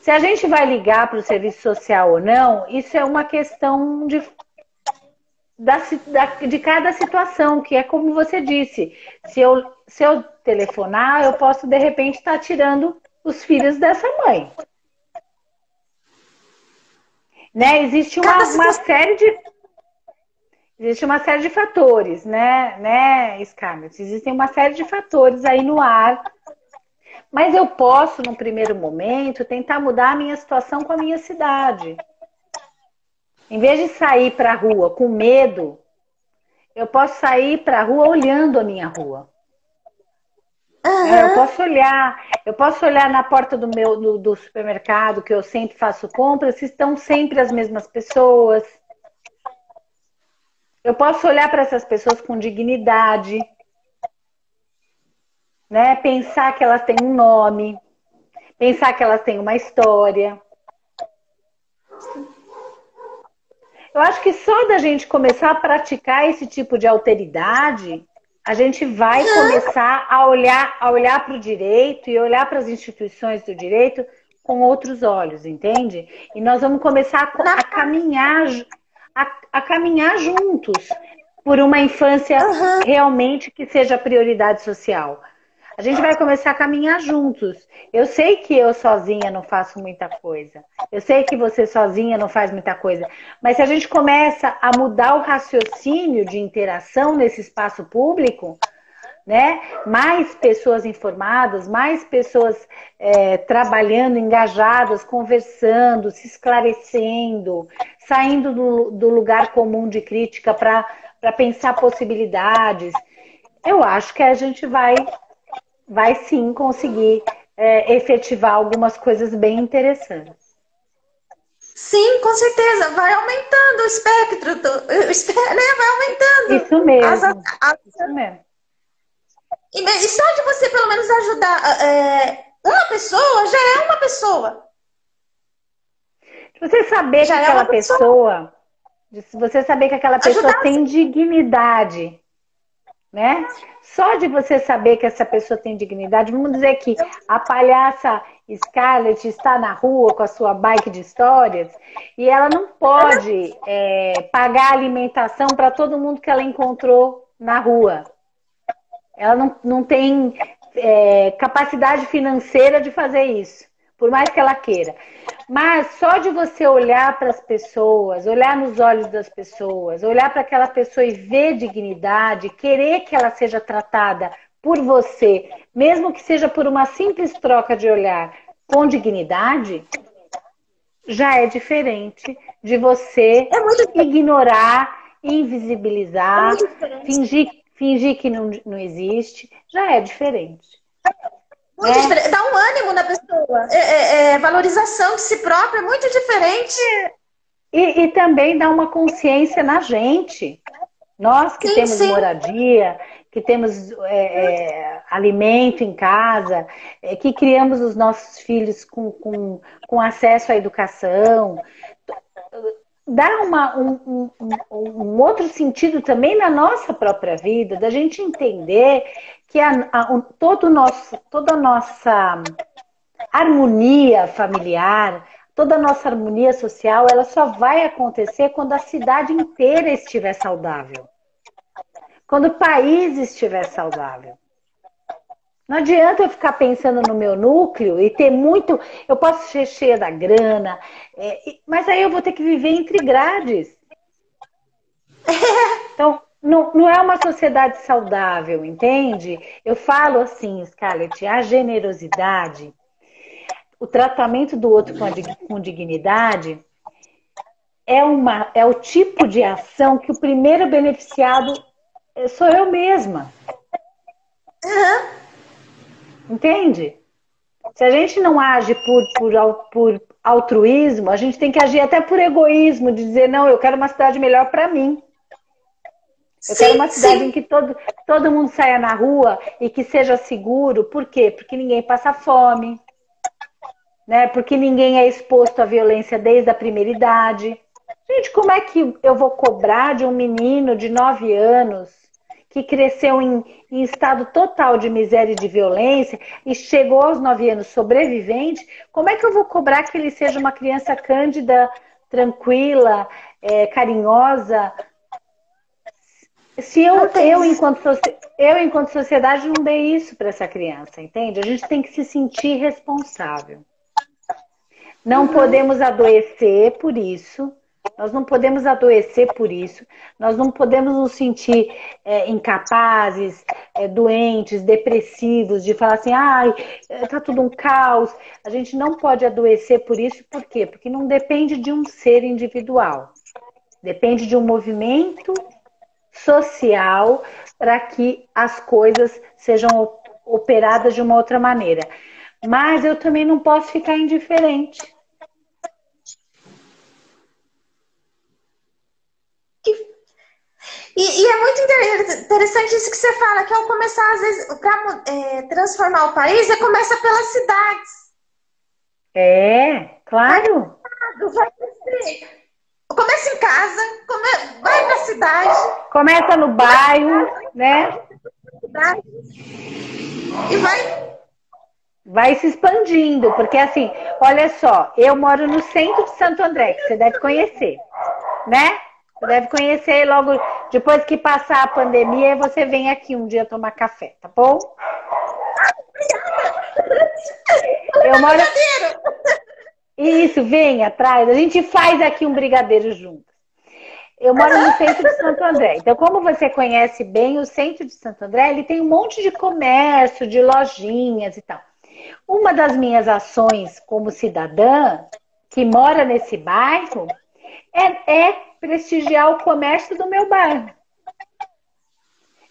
Se a gente vai ligar para o serviço social ou não, isso é uma questão de cada situação, que é como você disse. Se eu telefonar, eu posso, de repente, estar tirando os filhos dessa mãe. Né? Existe uma série de fatores, né, Scarlett? Existem uma série de fatores aí no ar. Mas eu posso, num primeiro momento, tentar mudar a minha situação com a minha cidade. Em vez de sair para a rua com medo, eu posso sair para a rua olhando a minha rua. Eu posso olhar na porta do supermercado, que eu sempre faço compras, se estão sempre as mesmas pessoas. Eu posso olhar para essas pessoas com dignidade. Né? Pensar que elas têm um nome, pensar que elas têm uma história. Eu acho que só da gente começar a praticar esse tipo de alteridade, a gente vai começar a olhar para o direito e olhar para as instituições do direito com outros olhos, entende? E nós vamos começar a caminhar juntos por uma infância realmente que seja prioridade social. A gente vai começar a caminhar juntos. Eu sei que eu sozinha não faço muita coisa. Eu sei que você sozinha não faz muita coisa. Mas se a gente começa a mudar o raciocínio de interação nesse espaço público, né? Mais pessoas informadas, mais pessoas trabalhando, engajadas, conversando, se esclarecendo, saindo do lugar comum de crítica para pensar possibilidades. Eu acho que a gente vai sim conseguir efetivar algumas coisas bem interessantes. Sim, com certeza. Vai aumentando o espectro, né? Vai aumentando. Isso mesmo. Isso mesmo. E só de você pelo menos ajudar uma pessoa, já é uma pessoa. Você saber que aquela pessoa, você saber que aquela pessoa tem dignidade, né? Só de você saber que essa pessoa tem dignidade, vamos dizer que a palhaça Scarlett está na rua com a sua bike de histórias e ela não pode pagar alimentação para todo mundo que ela encontrou na rua. Ela não tem capacidade financeira de fazer isso. por mais que ela queira. Mas só de você olhar para as pessoas, olhar nos olhos das pessoas, olhar para aquela pessoa e ver dignidade, querer que ela seja tratada por você, mesmo que seja por uma simples troca de olhar com dignidade, já é diferente de você ignorar, invisibilizar, fingir que não existe. Já é diferente. Muito diferente. Dá um ânimo na pessoa. Valorização de si própria é muito diferente. E também dá uma consciência na gente. Nós que temos moradia, que temos alimento em casa, que criamos os nossos filhos com acesso à educação, dá um outro sentido também na nossa própria vida, da gente entender que toda a nossa harmonia familiar, toda a nossa harmonia social, ela só vai acontecer quando a cidade inteira estiver saudável. Quando o país estiver saudável. Não adianta eu ficar pensando no meu núcleo e ter muito... Eu posso ser cheia da grana, mas aí eu vou ter que viver entre grades. Então, não é uma sociedade saudável, entende? Eu falo assim, Scarlett, a generosidade, o tratamento do outro com dignidade é o tipo de ação que o primeiro beneficiado sou eu mesma. Entende? Se a gente não age por altruísmo, a gente tem que agir até por egoísmo, de dizer, não, eu quero uma cidade melhor para mim. Eu quero uma cidade em que todo mundo saia na rua e que seja seguro. Por quê? Porque ninguém passa fome, né? Porque ninguém é exposto à violência desde a primeira idade. Gente, como é que eu vou cobrar de um menino de 9 anos que cresceu em estado total de miséria e de violência e chegou aos 9 anos sobrevivente? Como é que eu vou cobrar que ele seja uma criança cândida, tranquila, carinhosa? Se eu enquanto sociedade, não dei isso para essa criança, entende? A gente tem que se sentir responsável. Não podemos adoecer por isso. Nós não podemos adoecer por isso. Nós não podemos nos sentir incapazes, doentes, depressivos, de falar assim, ai, tá tudo um caos. A gente não pode adoecer por isso. Por quê? Porque não depende de um ser individual. Depende de um movimento social para que as coisas sejam operadas de uma outra maneira. Mas eu também não posso ficar indiferente. E é muito interessante isso que você fala, que ao começar, às vezes, para transformar o país, começa pelas cidades. Claro. Vai crescer. Começa em casa, vai para a cidade. Começa no bairro, né? E vai se expandindo, porque assim, olha só, eu moro no centro de Santo André, que você deve conhecer, né? Você deve conhecer logo depois que passar a pandemia, você vem aqui um dia tomar café, tá bom? Eu moro... Isso, vem atrás. A gente faz aqui um brigadeiro juntos. Eu moro no centro de Santo André. Então, como você conhece bem o centro de Santo André, ele tem um monte de comércio, de lojinhas e tal. Uma das minhas ações como cidadã que mora nesse bairro é prestigiar o comércio do meu bairro.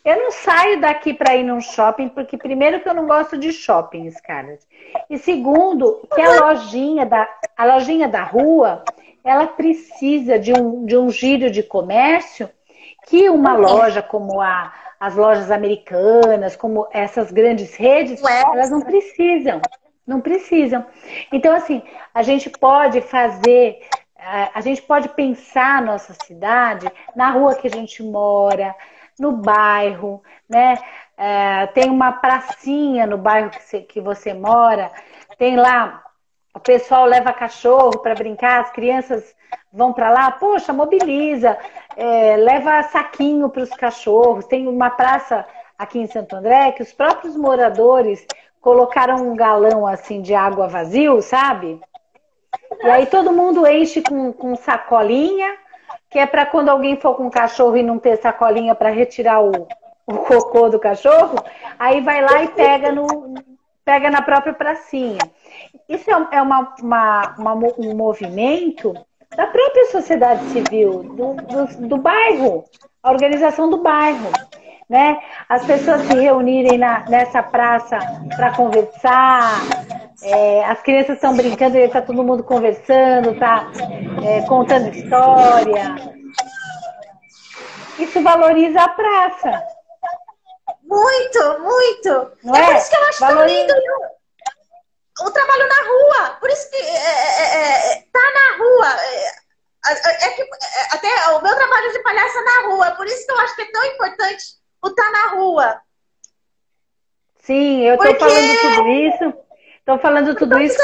Eu não saio daqui para ir num shopping, porque primeiro que eu não gosto de shopping, Scarlett. E segundo, que a lojinha da rua, ela precisa de um giro de comércio que uma loja como as lojas americanas, como essas grandes redes, elas não precisam. Não precisam. Então, assim, a gente pode pensar a nossa cidade na rua que a gente mora, no bairro, né? Tem uma pracinha no bairro que você mora, tem lá, o pessoal leva cachorro para brincar, as crianças vão para lá, poxa, mobiliza, leva saquinho para os cachorros. Tem uma praça aqui em Santo André que os próprios moradores colocaram um galão assim de água vazio, sabe? E aí todo mundo enche com sacolinha, que é para quando alguém for com cachorro e não ter sacolinha para retirar o cocô do cachorro, aí vai lá e pega na própria pracinha. Isso um movimento da própria sociedade civil, do bairro, a organização do bairro. Né? As pessoas se reunirem nessa praça para conversar, as crianças estão brincando e está todo mundo conversando, está contando história. Isso valoriza a praça. Muito, muito. Não por isso que eu acho tão lindo o trabalho na rua. Por isso que tá na rua. Até o meu trabalho de palhaça é na rua. Por isso que eu acho que é tão importante o tá na rua. Sim, eu estou falando tudo isso. Estou falando tudo isso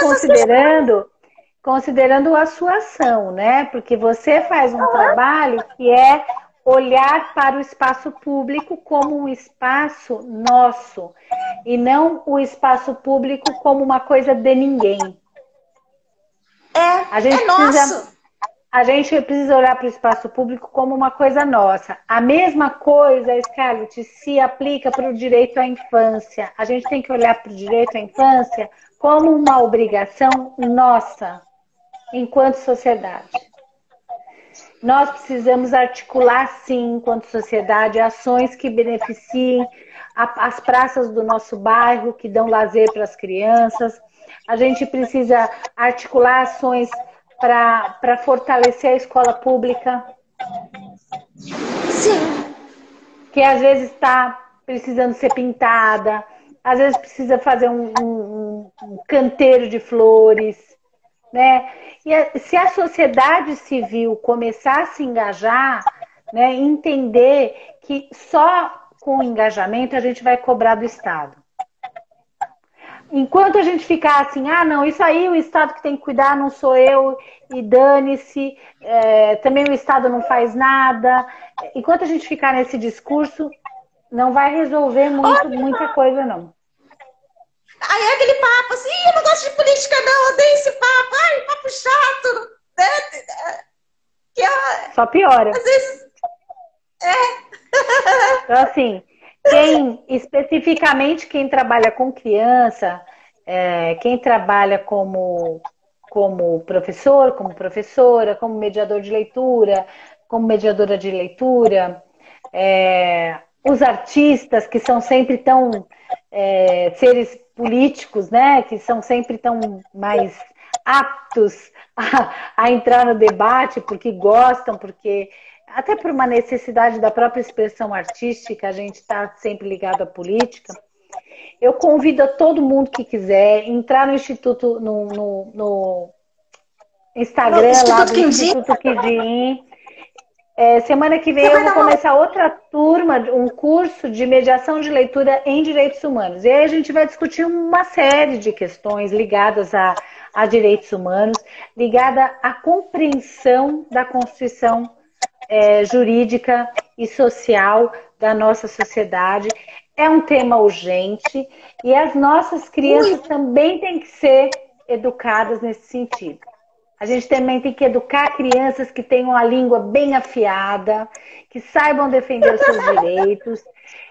considerando a sua ação, né? Porque você faz um trabalho que é olhar para o espaço público como um espaço nosso e não o espaço público como uma coisa de ninguém. A gente precisa olhar para o espaço público como uma coisa nossa. A mesma coisa, Scarlett, se aplica para o direito à infância. A gente tem que olhar para o direito à infância como uma obrigação nossa, enquanto sociedade. Nós precisamos articular, sim, enquanto sociedade, ações que beneficiem as praças do nosso bairro, que dão lazer para as crianças. A gente precisa articular ações para fortalecer a escola pública. Sim. Que às vezes está precisando ser pintada, às vezes precisa fazer um canteiro de flores, né? E se a sociedade civil começar a se engajar, né, entender que só com o engajamento a gente vai cobrar do Estado. Enquanto a gente ficar assim, não, isso aí o Estado que tem que cuidar, não sou eu, e dane-se, também o Estado não faz nada. Enquanto a gente ficar nesse discurso, não vai resolver muita coisa, não. Aí é aquele papo assim, eu não gosto de política não, odeio esse papo, ai, papo chato. Só piora. Às vezes, Então, assim, especificamente quem trabalha com criança, quem trabalha como professor, como professora, como mediador de leitura, como mediadora de leitura, os artistas que são sempre tão seres políticos, né, que são sempre tão mais aptos a entrar no debate porque gostam, porque até por uma necessidade da própria expressão artística, a gente está sempre ligado à política. Eu convido a todo mundo que quiser entrar no Instituto, no Instagram lá do Instituto Quindim. Semana que vem eu vou começar outra turma, um curso de mediação de leitura em direitos humanos. E aí a gente vai discutir uma série de questões ligadas a direitos humanos, ligada à compreensão da Constituição jurídica e social da nossa sociedade. É um tema urgente e as nossas crianças também têm que ser educadas nesse sentido. A gente também tem que educar crianças que tenham a língua bem afiada, que saibam defender os seus direitos,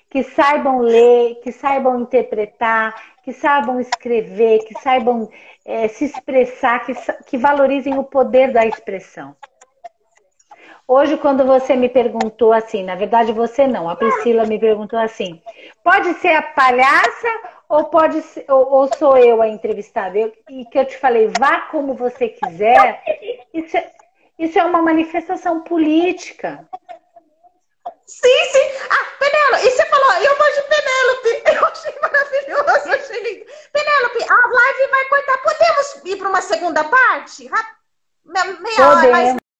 que saibam ler, que saibam interpretar, que saibam escrever, que saibam se expressar, que valorizem o poder da expressão. Hoje, quando você me perguntou assim, na verdade você não, a Priscila me perguntou assim, pode ser a palhaça ou sou eu a entrevistada? E que eu te falei, vá como você quiser, isso é uma manifestação política. Sim, sim. Penélope, e você falou, eu gosto de Penélope, eu achei maravilhoso, achei lindo. Penélope, a live vai cortar, podemos ir para uma segunda parte? Meia hora, mas